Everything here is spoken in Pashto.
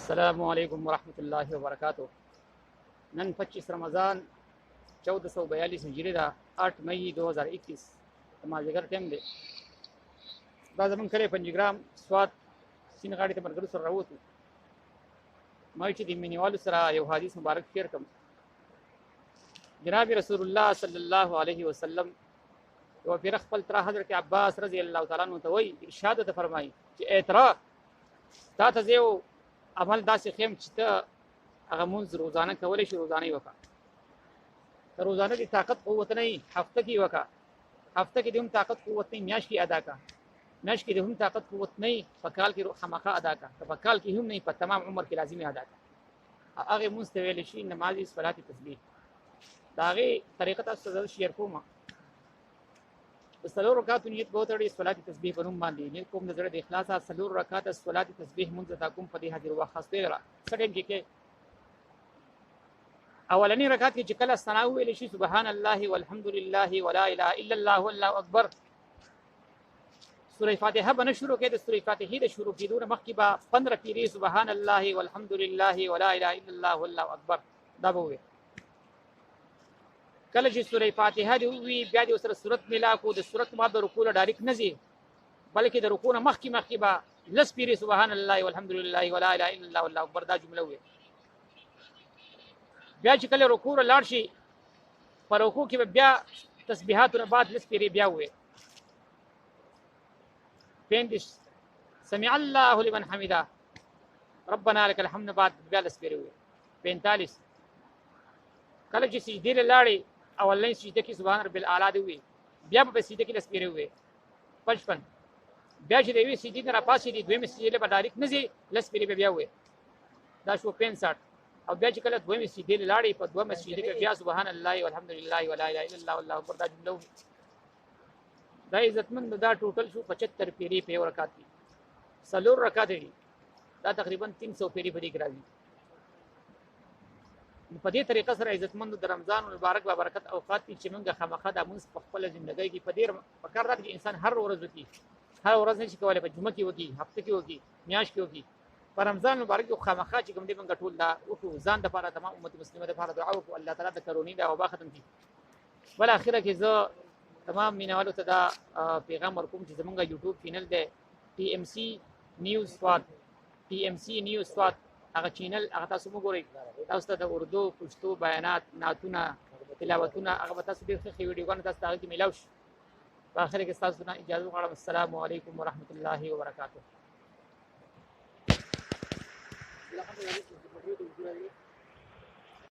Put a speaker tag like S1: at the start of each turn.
S1: السلام علیکم ورحمۃ اللہ وبرکاتہ. نن 25 رمضان 1442 هجری دا 8 مئی 2021 د مازدیګر ټیم دی. دا زمونږ کلی پنجګرام سوات سین غاړې ته ملګرو سره راووتو. ما چې د مینیوالو سره یو حدیث مبارک شیر کړم. جناب رسول الله صلی الله علیه وسلم یو پیر خپل تر حضرت عباس رضی الله تعالی عنہ ته وایي ارشاد ته فرمایي چې اعترا تا ته یو عمل داسې خیم چې ته هغه مونځ روزانه کولی شي روزانه یې وکړه. د روزانه د طاقت قوت نه وي هفته کې وکړه. هفته کې د هم طاقت قوت نه وي میاشت کې ادا کړه. میاشت کې د هم طاقت قوت نه وي په کال کې خامخا ادا کړه. که په کال کې هم نه وي په تمام عمر کې لازمي ادا کړه. هغې مونځ ته ویلی شي نماز صلات تسبیح. د هغې طریقه تاسو ته زه شیر کوم. د څلور رکعاتو نیت به وتړئ صلات تسبیح په نوم باندې نیت کوم د زړه د اخلاصه څلور رکعاته صلات تسبیح مونځ ته کوم په دې حاضر وخت خاص دی را څه ټیم کې اولنی رکعت کې چې کله ثنا ویل شي سبحان الله والحمد لله ولا اله الا الله والله اکبر سورې فاتحه به نه شروع کړئ. د سورې فاتحې د شروع کېدو نه مخکې به 15 پیرې سبحان الله والحمد لله ولا اله الا الله والله اکبر دا به ووایئ. کله چې سورې فاتحه دی ووي بیا د سره سورت ملا کو د سورت ما د رکوع ډایرکټ نه ځي بلکې د رکوع نه مخکې به لس پیرې سبحان الله والحمد لله ولا اله الا الله والله اکبر دا جمله ووایئ. بیا چې کله رکوع لاړ شي په رکوع کې به بیا تسبیحاتو نه بعد لس پیرې بیا ووایئ. 35 سمع الله لمن حمده ربنا لك الحمد بعد بیا لس پیرې ووایئ. 45 کله چې سجدې له لاړې اولنۍ سجده کې سبحان رب الاعلی دی ووایئ بیا به په سجده کې لس پیرې ووایئ. 55 بیا چې د یوې سجدې نه راپاسېږي دویمې سجدې به ډایرکټ نه ځي لس پیرې به بیا ووایئ. دا شو 65 او بیا چې کله دویمې سجدې له لاړې په دویمه سجدې کې بیا سبحان الله والحمد لله ولا اله الا الله والله اکبر دا جمله ووایئ. دا عزتمند دا ټوټل شو 75 پیرې په یو رکعت کې. څلور رکعت دي دا تقریبا 300 پیرې په دې کې راځي. په دې طریقه سره عزتمند د رمضان مبارک با برکت اوقات دي چې موږ خامخا د مونځ په خپل ژوندۍ کې په دې پکار راځي چې انسان هر ورځ وکړي. هر ورځ نشي کولای په جمعه کې وکړي هفته کې وکړي میاشت کې وکړي. په رمضان مبارک کې خامخا چې کوم دې موږ ټول دا وکړو ځان دپاره تمام امت مسلمه دپاره دعا وکړو الله تعالی د کرونې دا وبا ختم کړي. بل اخره کې زه تمام مینوالو ته دا پیغام ورکوم چې زمونږ یوټیوب چینل دی TMC نیوز سوات TMC نیوز سوات هغه چینل هغه تاسو وګورئ. تاسو ته د اردو پښتو بیانات نعتونه تلاوتونه هغه به تاسو ډېر ښه ویډیوګانې تاسو ته هغه کې میلاو شي. په اخر کې تاسو نه اجازه غواړم. السلام علیکم ورحمۃ الله وبرکاتہ.